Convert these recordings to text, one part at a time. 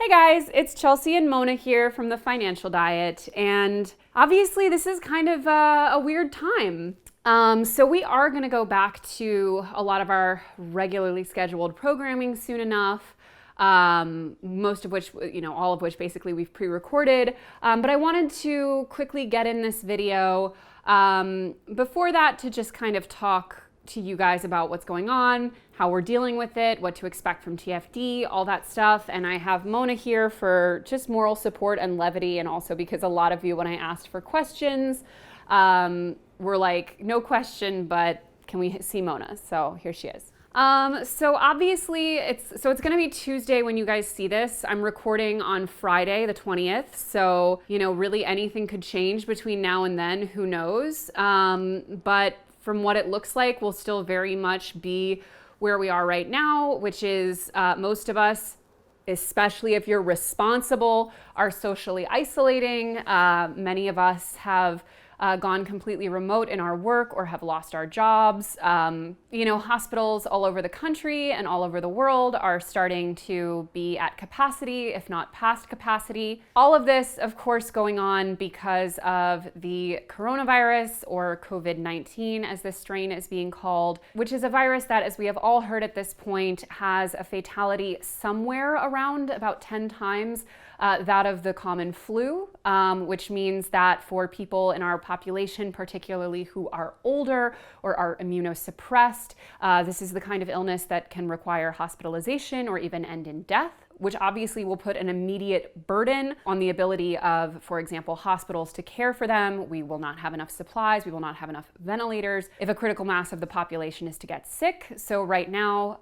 Hey guys, it's Chelsea and Mona here from The Financial Diet, and obviously this is kind of a weird time. So we are going to go back to a lot of our regularly scheduled programming soon enough. Most of which, all of which basically we've pre-recorded. But I wanted to quickly get in this video before that to just kind of talk to you guys about what's going on, how we're dealing with it, what to expect from TFD, all that stuff. And I have Mona here for just moral support and levity, and also because a lot of you, when I asked for questions, were like, no question, but can we see Mona? So here she is. So obviously it's going to be Tuesday when you guys see this. I'm recording on Friday, the 20th. So, really anything could change between now and then, who knows? But from what it looks like, we'll still very much be where we are right now, which is most of us, especially if you're responsible, are socially isolating. Many of us have gone completely remote in our work or have lost our jobs. Hospitals all over the country and all over the world are starting to be at capacity, if not past capacity. All of this, of course, going on because of the coronavirus, or COVID-19 as this strain is being called, which is a virus that, as we have all heard at this point, has a fatality somewhere around about 10 times that of the common flu, which means that for people in our population, particularly who are older or are immunosuppressed, this is the kind of illness that can require hospitalization or even end in death, which obviously will put an immediate burden on the ability of, for example, hospitals to care for them. We will not have enough supplies. We will not have enough ventilators if a critical mass of the population is to get sick. So right now,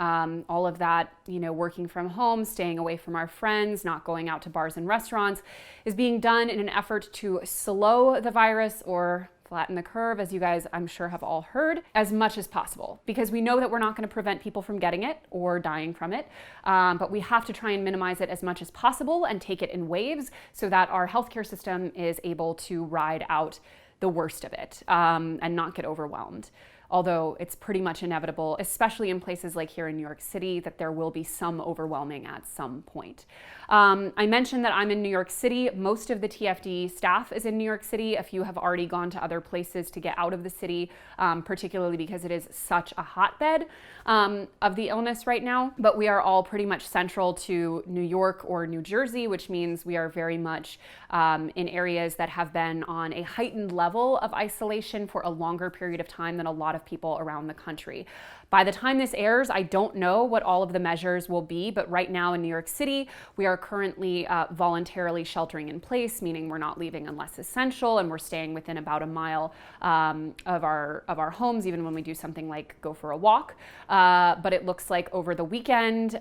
all of that, working from home, staying away from our friends, not going out to bars and restaurants, is being done in an effort to slow the virus, or flatten the curve, as you guys, I'm sure, have all heard, as much as possible, because we know that we're not going to prevent people from getting it or dying from it, but we have to try and minimize it as much as possible and take it in waves so that our healthcare system is able to ride out the worst of it and not get overwhelmed. Although it's pretty much inevitable, especially in places like here in New York City, that there will be some overwhelming at some point. I mentioned that I'm in New York City. Most of the TFD staff is in New York City. A few have already gone to other places to get out of the city, particularly because it is such a hotbed of the illness right now. But we are all pretty much central to New York or New Jersey, which means we are very much in areas that have been on a heightened level of isolation for a longer period of time than a lot of people around the country. By the time this airs, I don't know what all of the measures will be, but right now in New York City, we are currently voluntarily sheltering in place, meaning we're not leaving unless essential, and we're staying within about a mile of our homes, even when we do something like go for a walk. But it looks like over the weekend,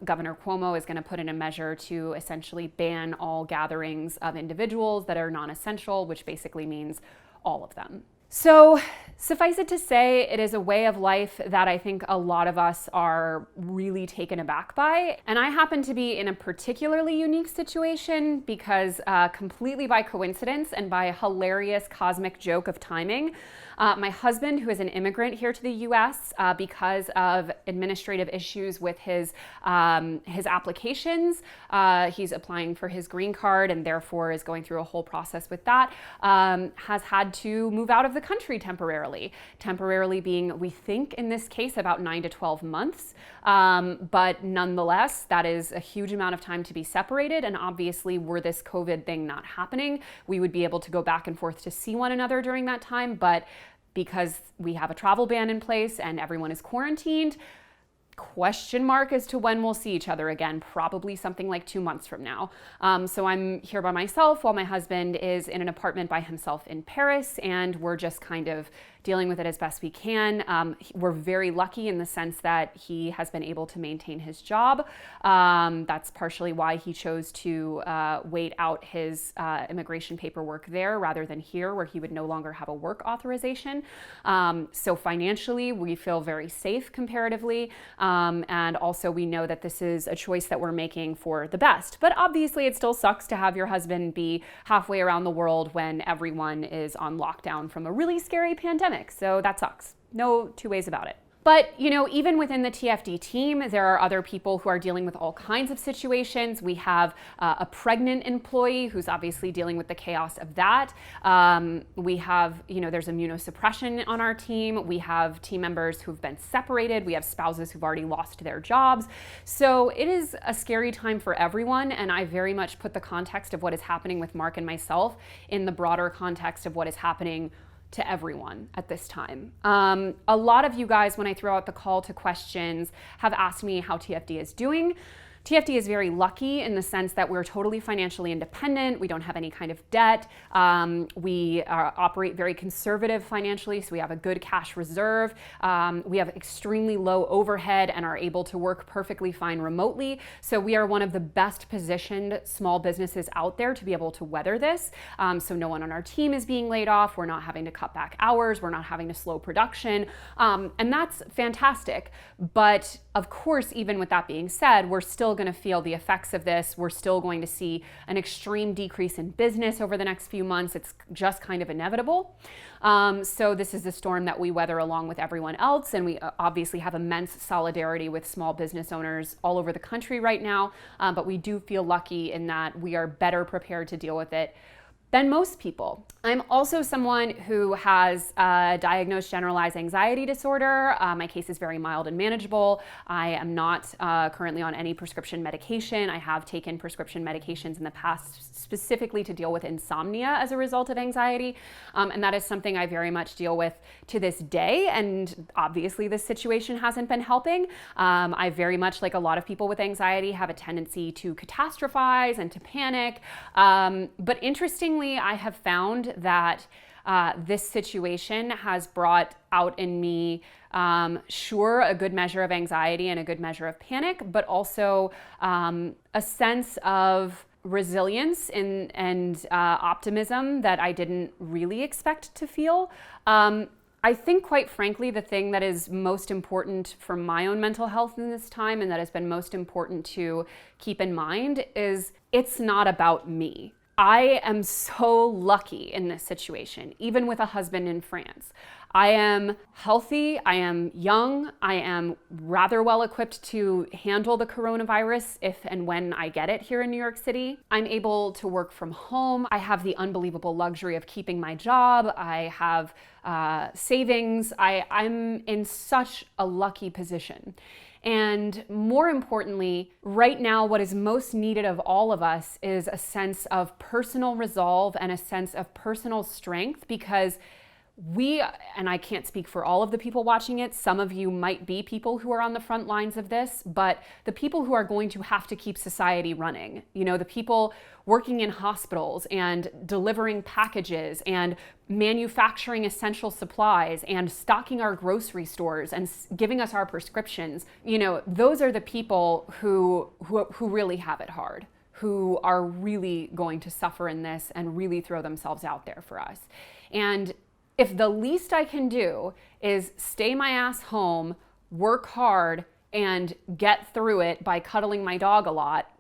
Governor Cuomo is going to put in a measure to essentially ban all gatherings of individuals that are non-essential, which basically means all of them. So suffice it to say, it is a way of life that I think a lot of us are really taken aback by. And I happen to be in a particularly unique situation because completely by coincidence and by a hilarious cosmic joke of timing, my husband, who is an immigrant here to the US, because of administrative issues with his applications, he's applying for his green card and therefore is going through a whole process with that, has had to move out of the country temporarily. Temporarily being, we think in this case, about 9 to 12 months. But nonetheless, that is a huge amount of time to be separated. And obviously, were this COVID thing not happening, we would be able to go back and forth to see one another during that time. But because we have a travel ban in place and everyone is quarantined, question mark as to when we'll see each other again, probably something like 2 months from now. So I'm here by myself while my husband is in an apartment by himself in Paris, and we're just kind of dealing with it as best we can. We're very lucky in the sense that he has been able to maintain his job. That's partially why he chose to wait out his immigration paperwork there rather than here, where he would no longer have a work authorization. So financially, we feel very safe comparatively. And also we know that this is a choice that we're making for the best. But obviously it still sucks to have your husband be halfway around the world when everyone is on lockdown from a really scary pandemic. So that sucks. No two ways about it. But, even within the TFD team, there are other people who are dealing with all kinds of situations. We have a pregnant employee who's obviously dealing with the chaos of that. We have, there's immunosuppression on our team. We have team members who've been separated. We have spouses who've already lost their jobs. So it is a scary time for everyone. And I very much put the context of what is happening with Mark and myself in the broader context of what is happening to everyone at this time. A lot of you guys, when I throw out the call to questions, have asked me how TFD is doing. TFD is very lucky in the sense that we're totally financially independent. We don't have any kind of debt. We operate very conservative financially, so we have a good cash reserve. We have extremely low overhead and are able to work perfectly fine remotely. So we are one of the best positioned small businesses out there to be able to weather this. So no one on our team is being laid off. We're not having to cut back hours. We're not having to slow production. And that's fantastic. But of course, even with that being said, we're still going to feel the effects of this. We're still going to see an extreme decrease in business over the next few months. It's just kind of inevitable. So this is the storm that we weather along with everyone else. And we obviously have immense solidarity with small business owners all over the country right now. But we do feel lucky in that we are better prepared to deal with it than most people. I'm also someone who has diagnosed generalized anxiety disorder. My case is very mild and manageable. I am not currently on any prescription medication. I have taken prescription medications in the past specifically to deal with insomnia as a result of anxiety. And that is something I very much deal with to this day. And obviously this situation hasn't been helping. I very much, like a lot of people with anxiety, have a tendency to catastrophize and to panic. But interestingly, I have found that this situation has brought out in me, sure, a good measure of anxiety and a good measure of panic, but also a sense of resilience and optimism that I didn't really expect to feel. I think, quite frankly, the thing that is most important for my own mental health in this time, and that has been most important to keep in mind, is it's not about me. I am so lucky in this situation, even with a husband in France. I am healthy, I am young, I am rather well equipped to handle the coronavirus if and when I get it here in New York City. I'm able to work from home. I have the unbelievable luxury of keeping my job. I have savings. I'm in such a lucky position. And more importantly, right now, what is most needed of all of us is a sense of personal resolve and a sense of personal strength, because and I can't speak for all of the people watching it, some of you might be people who are on the front lines of this, but the people who are going to have to keep society running, the people working in hospitals and delivering packages and manufacturing essential supplies and stocking our grocery stores and giving us our prescriptions, those are the people who really have it hard, who are really going to suffer in this and really throw themselves out there for us. And if the least I can do is stay my ass home, work hard, and get through it by cuddling my dog a lot,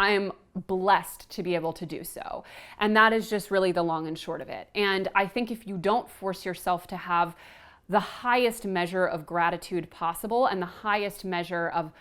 I'm blessed to be able to do so. And that is just really the long and short of it. And I think if you don't force yourself to have the highest measure of gratitude possible and the highest measure of,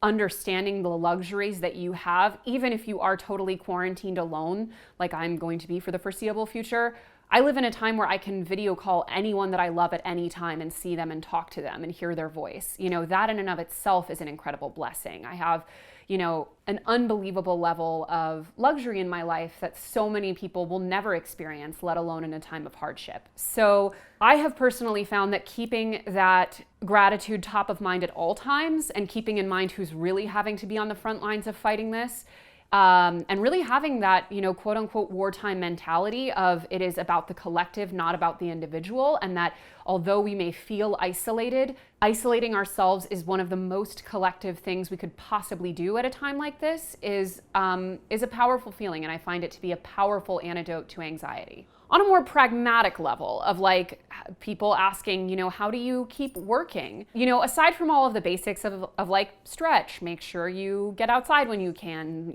understanding the luxuries that you have, even if you are totally quarantined alone, like I'm going to be for the foreseeable future, I live in a time where I can video call anyone that I love at any time and see them and talk to them and hear their voice. That in and of itself is an incredible blessing. I have, an unbelievable level of luxury in my life that so many people will never experience, let alone in a time of hardship. So I have personally found that keeping that gratitude top of mind at all times and keeping in mind who's really having to be on the front lines of fighting this, and really having that, quote unquote, wartime mentality of it is about the collective, not about the individual. And that although we may feel isolated, isolating ourselves is one of the most collective things we could possibly do at a time like this is a powerful feeling. And I find it to be a powerful antidote to anxiety. On a more pragmatic level of like people asking, how do you keep working? Aside from all of the basics of like stretch, make sure you get outside when you can,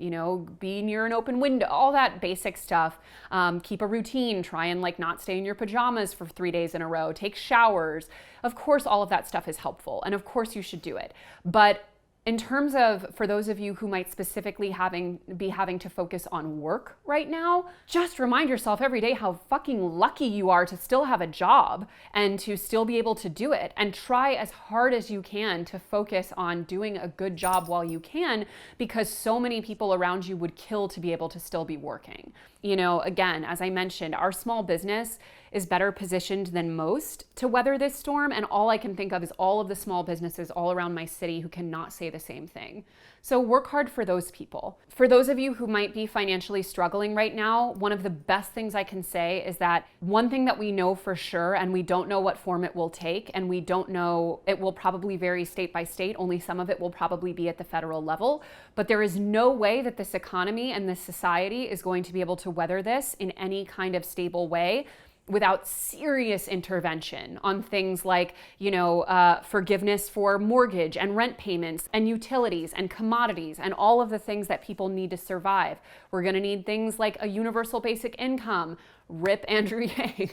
be near an open window, all that basic stuff. Keep a routine, try and like not stay in your pajamas for 3 days in a row, take showers. Of course, all of that stuff is helpful. And of course you should do it. But in terms of, for those of you who might specifically be having to focus on work right now, just remind yourself every day how fucking lucky you are to still have a job and to still be able to do it. And try as hard as you can to focus on doing a good job while you can, because so many people around you would kill to be able to still be working. Again, as I mentioned, our small business is better positioned than most to weather this storm. And all I can think of is all of the small businesses all around my city who cannot say the same thing. So work hard for those people. For those of you who might be financially struggling right now, one of the best things I can say is that one thing that we know for sure, and we don't know what form it will take, and we don't know, it will probably vary state by state, only some of it will probably be at the federal level, but there is no way that this economy and this society is going to be able to weather this in any kind of stable way without serious intervention on things like, forgiveness for mortgage and rent payments and utilities and commodities and all of the things that people need to survive. We're going to need things like a universal basic income, rip Andrew Yang.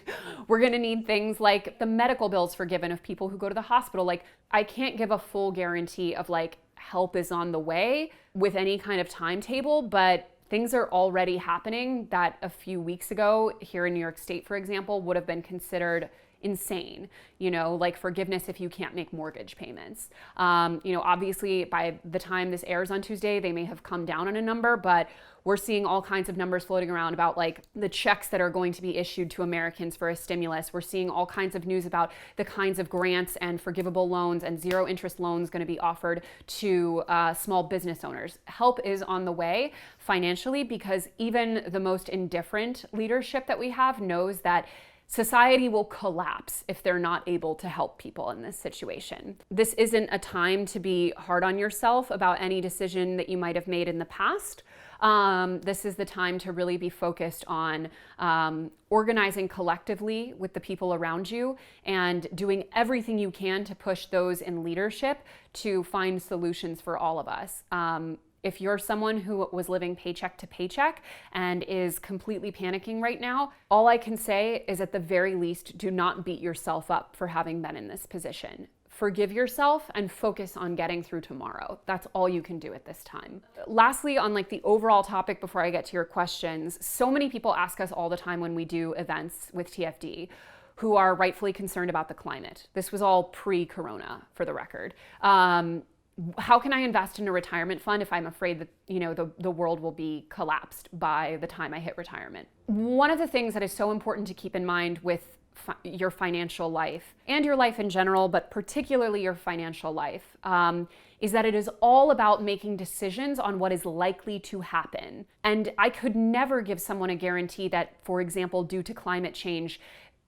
We're going to need things like the medical bills forgiven of people who go to the hospital. Like, I can't give a full guarantee of like help is on the way with any kind of timetable, but things are already happening that a few weeks ago here in New York State, for example, would have been considered insane, like forgiveness if you can't make mortgage payments. Obviously by the time this airs on Tuesday, they may have come down on a number, but we're seeing all kinds of numbers floating around about like the checks that are going to be issued to Americans for a stimulus. We're seeing all kinds of news about the kinds of grants and forgivable loans and zero interest loans going to be offered to small business owners. Help is on the way financially, because even the most indifferent leadership that we have knows that society will collapse if they're not able to help people in this situation. This isn't a time to be hard on yourself about any decision that you might have made in the past. This is the time to really be focused on organizing collectively with the people around you and doing everything you can to push those in leadership to find solutions for all of us. If you're someone who was living paycheck to paycheck and is completely panicking right now, all I can say is at the very least, do not beat yourself up for having been in this position. Forgive yourself and focus on getting through tomorrow. That's all you can do at this time. Lastly, on like the overall topic before I get to your questions, so many people ask us all the time when we do events with TFD who are rightfully concerned about the climate. This was all pre-corona, for the record. How can I invest in a retirement fund if I'm afraid that, the world will be collapsed by the time I hit retirement? One of the things that is so important to keep in mind with your financial life and your life in general, but particularly your financial life, is that it is all about making decisions on what is likely to happen. And I could never give someone a guarantee that, for example, due to climate change,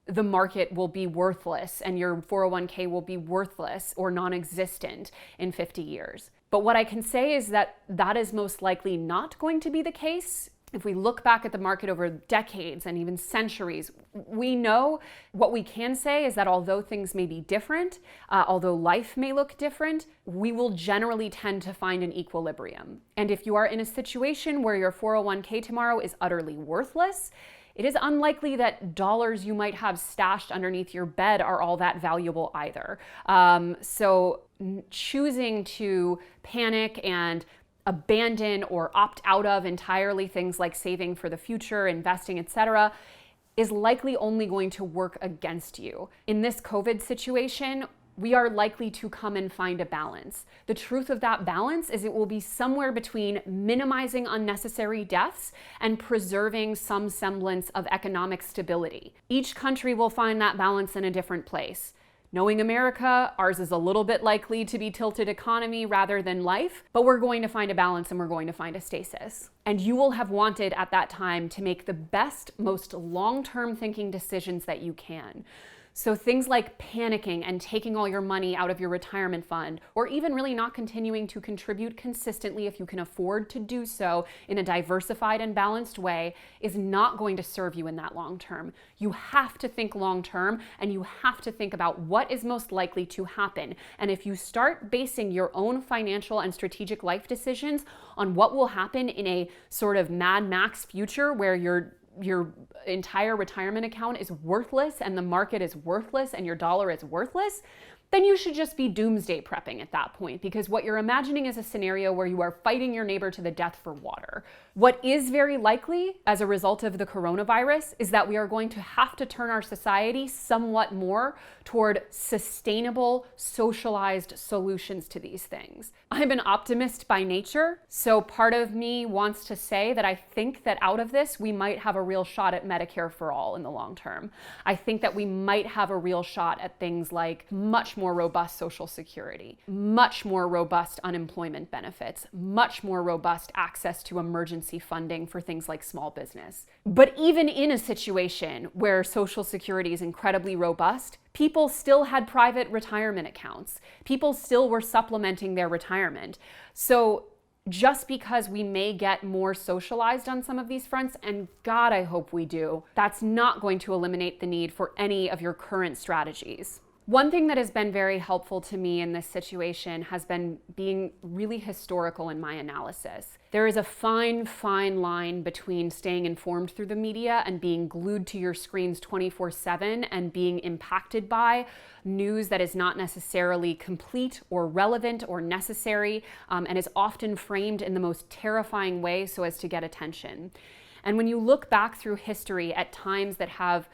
the market will be worthless and your 401k will be worthless or non-existent in 50 years. But what I can say is that that is most likely not going to be the case. If we look back at the market over decades and even centuries, we know what we can say is that although things may be different, although life may look different, we will generally tend to find an equilibrium. And if you are in a situation where your 401k tomorrow is utterly worthless, it is unlikely that dollars you might have stashed underneath your bed are all that valuable either. So choosing to panic and abandon or opt out of entirely things like saving for the future, investing, etc., is likely only going to work against you. In this COVID situation, we are likely to come and find a balance. The truth of that balance is it will be somewhere between minimizing unnecessary deaths and preserving some semblance of economic stability. Each country will find that balance in a different place. Knowing America, ours is a little bit likely to be tilted economy rather than life, but we're going to find a balance and we're going to find a stasis. And you will have wanted at that time to make the best, most long-term thinking decisions that you can. So things like panicking and taking all your money out of your retirement fund, or even really not continuing to contribute consistently if you can afford to do so in a diversified and balanced way, is not going to serve you in that long term. You have to think long term, and you have to think about what is most likely to happen. And if you start basing your own financial and strategic life decisions on what will happen in a sort of Mad Max future where your entire retirement account is worthless and the market is worthless and your dollar is worthless, then you should just be doomsday prepping at that point, because what you're imagining is a scenario where you are fighting your neighbor to the death for water. What is very likely as a result of the coronavirus is that we are going to have to turn our society somewhat more toward sustainable, socialized solutions to these things. I'm an optimist by nature, so part of me wants to say that I think that out of this, we might have a real shot at Medicare for all in the long term. I think that we might have a real shot at things like much more robust Social Security, much more robust unemployment benefits, much more robust access to emergency funding for things like small business. But even in a situation where Social Security is incredibly robust, people still had private retirement accounts. People still were supplementing their retirement. So just because we may get more socialized on some of these fronts, and God, I hope we do, that's not going to eliminate the need for any of your current strategies. One thing that has been very helpful to me in this situation has been being really historical in my analysis. There is a fine, fine line between staying informed through the media and being glued to your screens 24/7 and being impacted by news that is not necessarily complete or relevant or necessary, and is often framed in the most terrifying way so as to get attention. And when you look back through history at times that have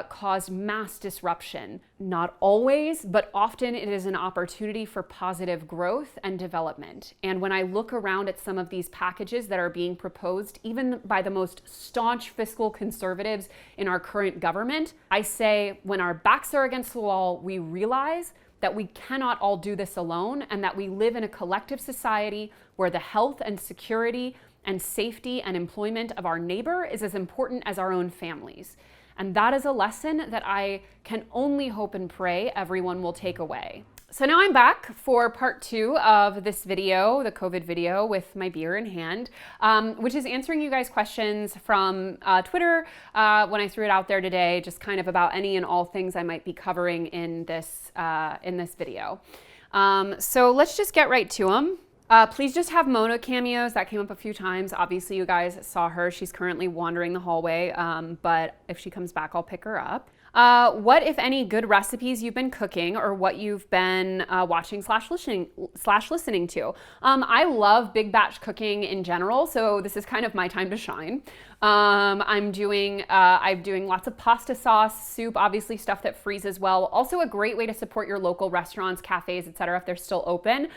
caused mass disruption. Not always, but often it is an opportunity for positive growth and development. And when I look around at some of these packages that are being proposed, even by the most staunch fiscal conservatives in our current government, I say, when our backs are against the wall, we realize that we cannot all do this alone, and that we live in a collective society where the health and security and safety and employment of our neighbor is as important as our own families. And that is a lesson that I can only hope and pray everyone will take away. So now I'm back for part 2 of this video, the COVID video, with my beer in hand, which is answering you guys' questions from Twitter when I threw it out there today, just kind of about any and all things I might be covering in this video. So let's just get right to them. Please just have Mona cameos. That came up a few times. Obviously, you guys saw her. She's currently wandering the hallway, but if she comes back, I'll pick her up. What, if any, good recipes you've been cooking or what you've been watching / listening to? I love big batch cooking in general, so this is kind of my time to shine. I'm doing lots of pasta sauce, soup, obviously stuff that freezes well. Also a great way to support your local restaurants, cafes, etc. if they're still open,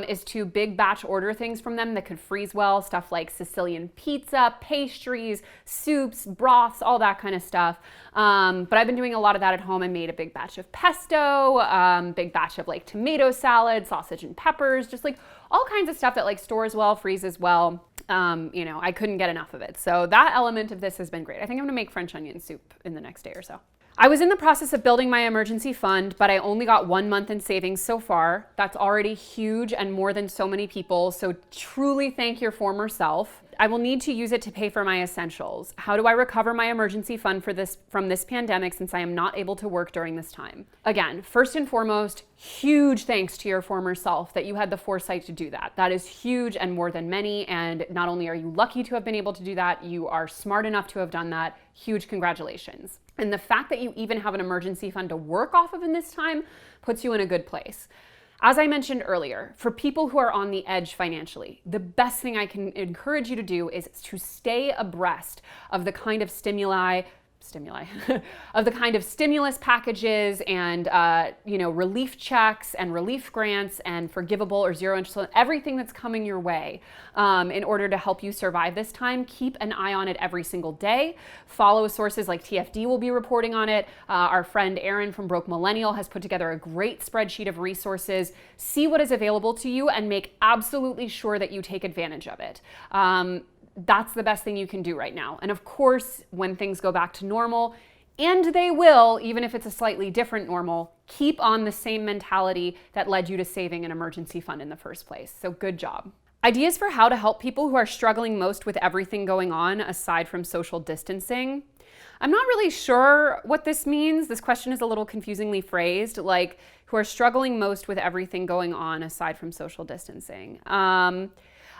is to big batch order things from them that could freeze well, stuff like Sicilian pizza, pastries, soups, broths, all that kind of stuff. But I've been doing a lot of that at home. I made a big batch of pesto, big batch of like tomato salad, sausage and peppers, just like all kinds of stuff that like stores well, freezes well. I couldn't get enough of it. So that element of this has been great. I think I'm gonna make French onion soup in the next day or so. I was in the process of building my emergency fund, but I only got 1 month in savings so far. That's already huge and more than so many people. So truly thank your former self. I will need to use it to pay for my essentials. How do I recover my emergency fund from this pandemic since I am not able to work during this time? Again, first and foremost, huge thanks to your former self that you had the foresight to do that. That is huge and more than many. And not only are you lucky to have been able to do that, you are smart enough to have done that. Huge congratulations. And the fact that you even have an emergency fund to work off of in this time puts you in a good place. As I mentioned earlier, for people who are on the edge financially, the best thing I can encourage you to do is to stay abreast of the kind of stimuli of the kind of stimulus packages and relief checks and relief grants and forgivable or zero interest, everything that's coming your way in order to help you survive this time. Keep an eye on it every single day. Follow sources like TFD will be reporting on it. Our friend Erin from Broke Millennial has put together a great spreadsheet of resources. See what is available to you and make absolutely sure that you take advantage of it. That's the best thing you can do right now. And of course, when things go back to normal, And they will, even if it's a slightly different normal, keep on the same mentality that led you to saving an emergency fund in the first place. So good job. Ideas for how to help people who are struggling most with everything going on aside from social distancing. I'm not really sure what this means. This question is a little confusingly phrased, like who are struggling most with everything going on aside from social distancing.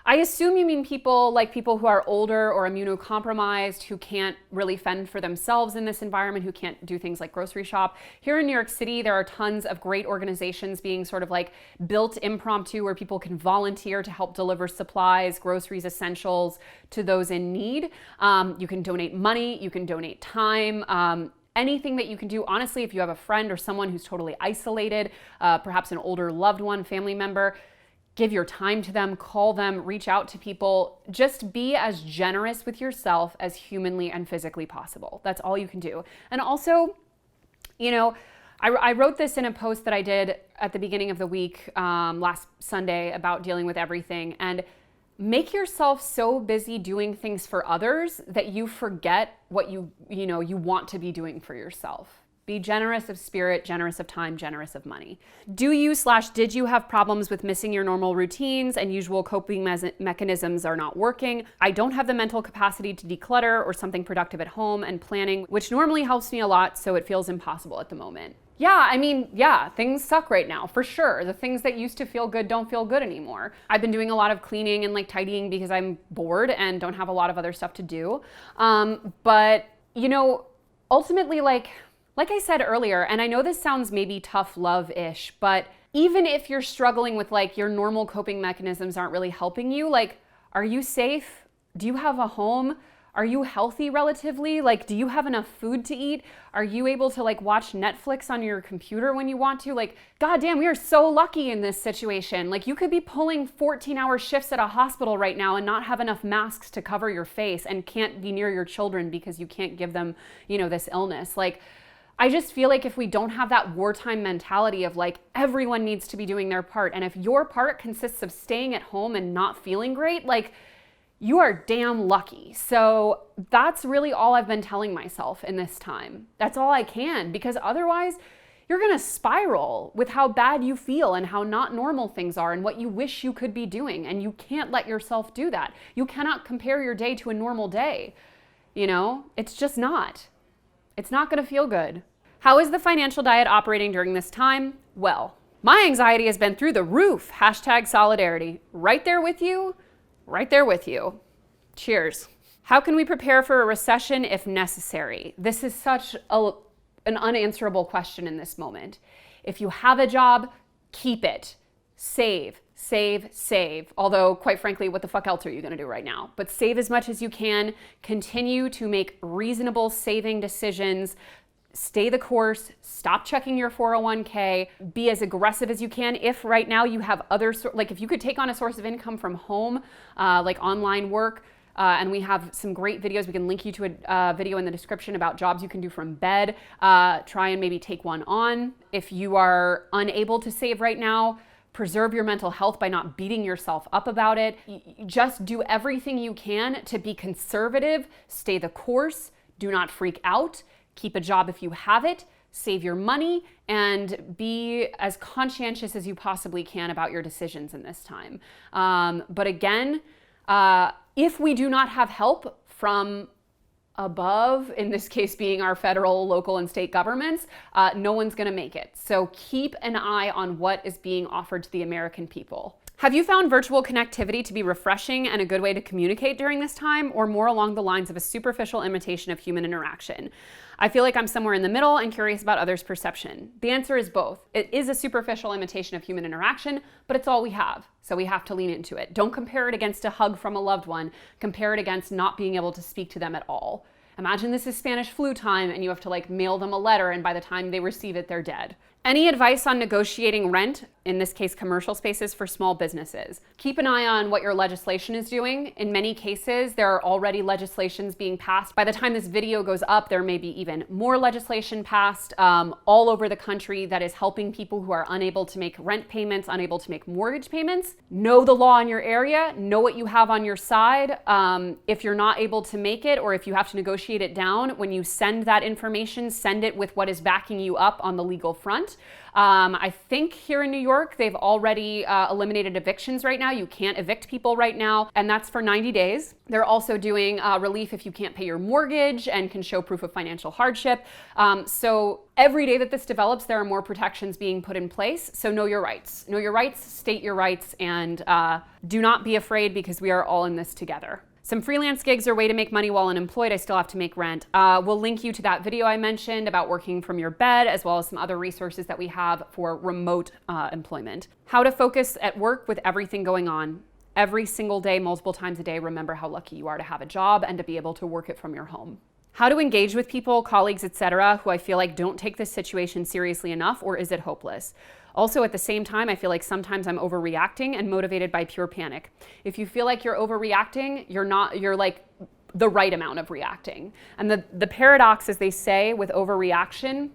I assume you mean people who are older or immunocompromised, who can't really fend for themselves in this environment, who can't do things like grocery shop. Here in New York City, there are tons of great organizations being sort of like built impromptu where people can volunteer to help deliver supplies, groceries, essentials to those in need. You can donate money, you can donate time, anything that you can do. Honestly, if you have a friend or someone who's totally isolated, perhaps an older loved one, family member, give your time to them, call them, reach out to people. Just be as generous with yourself as humanly and physically possible. That's all you can do. And also, you know, I wrote this in a post that I did at the beginning of the week, last Sunday, about dealing with everything. And make yourself so busy doing things for others that you forget what you want to be doing for yourself. Be generous of spirit, generous of time, generous of money. Did you have problems with missing your normal routines and usual coping mechanisms are not working? I don't have the mental capacity to declutter or something productive at home and planning, which normally helps me a lot, so it feels impossible at the moment. Yeah, things suck right now, for sure. The things that used to feel good don't feel good anymore. I've been doing a lot of cleaning and like tidying because I'm bored and don't have a lot of other stuff to do. But, you know, ultimately, like I said earlier, and I know this sounds maybe tough love-ish, but even if you're struggling with like your normal coping mechanisms aren't really helping you, like, are you safe? Do you have a home? Are you healthy relatively? Like, do you have enough food to eat? Are you able to like watch Netflix on your computer when you want to? Like, goddamn, we are so lucky in this situation. Like, you could be pulling 14-hour shifts at a hospital right now and not have enough masks to cover your face and can't be near your children because you can't give them, this illness. Like, I just feel like if we don't have that wartime mentality of like everyone needs to be doing their part, and if your part consists of staying at home and not feeling great, like, you are damn lucky. So that's really all I've been telling myself in this time. That's all I can, because otherwise you're gonna spiral with how bad you feel and how not normal things are and what you wish you could be doing. And you can't let yourself do that. You cannot compare your day to a normal day. It's just not. It's not gonna feel good. How is the financial diet operating during this time? Well, my anxiety has been through the roof. #solidarity. Right there with you. Right there with you. Cheers. How can we prepare for a recession if necessary? This is such an unanswerable question in this moment. If you have a job, keep it. Save. Although, quite frankly, what the fuck else are you gonna do right now? But save as much as you can. Continue to make reasonable saving decisions. Stay the course, stop checking your 401k, be as aggressive as you can. If right now you have if you could take on a source of income from home, like online work, and we have some great videos. We can link you to a video in the description about jobs you can do from bed. Try and maybe take one on. If you are unable to save right now, preserve your mental health by not beating yourself up about it. Just do everything you can to be conservative, stay the course, do not freak out. Keep a job if you have it, save your money, and be as conscientious as you possibly can about your decisions in this time. But again, if we do not have help from above, in this case being our federal, local, and state governments, no one's gonna make it. So keep an eye on what is being offered to the American people. Have you found virtual connectivity to be refreshing and a good way to communicate during this time, or more along the lines of a superficial imitation of human interaction? I feel like I'm somewhere in the middle and curious about others' perception. The answer is both. It is a superficial imitation of human interaction, but it's all we have, so we have to lean into it. Don't compare it against a hug from a loved one. Compare it against not being able to speak to them at all. Imagine this is Spanish flu time and you have to mail them a letter, and by the time they receive it, they're dead. Any advice on negotiating rent, in this case commercial spaces, for small businesses? Keep an eye on what your legislation is doing. In many cases, there are already legislations being passed. By the time this video goes up, there may be even more legislation passed all over the country that is helping people who are unable to make rent payments, unable to make mortgage payments. Know the law in your area, know what you have on your side. If you're not able to make it, or if you have to negotiate it down, when you send that information, send it with what is backing you up on the legal front. I think here in New York, they've already eliminated evictions right now. You can't evict people right now, and that's for 90 days. They're also doing relief if you can't pay your mortgage and can show proof of financial hardship. So every day that this develops, there are more protections being put in place. So know your rights. Know your rights, state your rights, and do not be afraid, because we are all in this together. Some freelance gigs are a way to make money while unemployed. I still have to make rent. We'll link you to that video I mentioned about working from your bed, as well as some other resources that we have for remote employment. How to focus at work with everything going on. Every single day, multiple times a day, remember how lucky you are to have a job and to be able to work it from your home. How to engage with people, colleagues, etc., who I feel like don't take this situation seriously enough, or is it hopeless? Also, at the same time, I feel like sometimes I'm overreacting and motivated by pure panic. If you feel like you're overreacting, you're like the right amount of reacting. And the paradox, as they say, with overreaction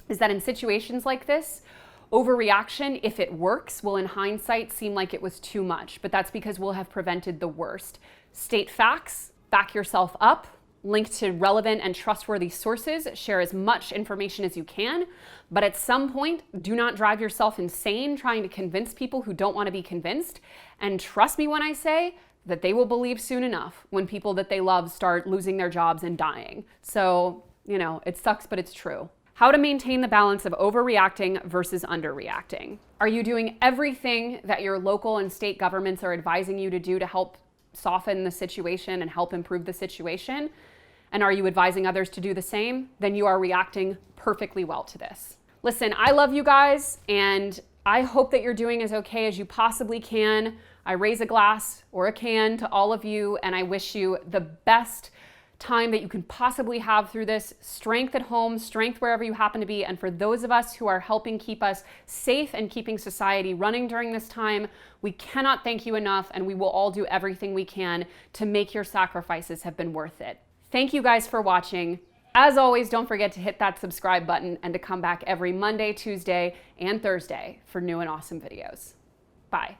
is that in situations like this, overreaction, if it works, will in hindsight seem like it was too much, but that's because we'll have prevented the worst. State facts, back yourself up, link to relevant and trustworthy sources, share as much information as you can, but at some point, do not drive yourself insane trying to convince people who don't want to be convinced. And trust me when I say that they will believe soon enough when people that they love start losing their jobs and dying. So, it sucks, but it's true. How to maintain the balance of overreacting versus underreacting. Are you doing everything that your local and state governments are advising you to do to help soften the situation and help improve the situation? And are you advising others to do the same? Then you are reacting perfectly well to this. Listen, I love you guys, and I hope that you're doing as okay as you possibly can. I raise a glass or a can to all of you, and I wish you the best time that you can possibly have through this. Strength at home, strength wherever you happen to be. And for those of us who are helping keep us safe and keeping society running during this time, we cannot thank you enough, and we will all do everything we can to make your sacrifices have been worth it. Thank you guys for watching. As always, don't forget to hit that subscribe button and to come back every Monday, Tuesday, and Thursday for new and awesome videos. Bye.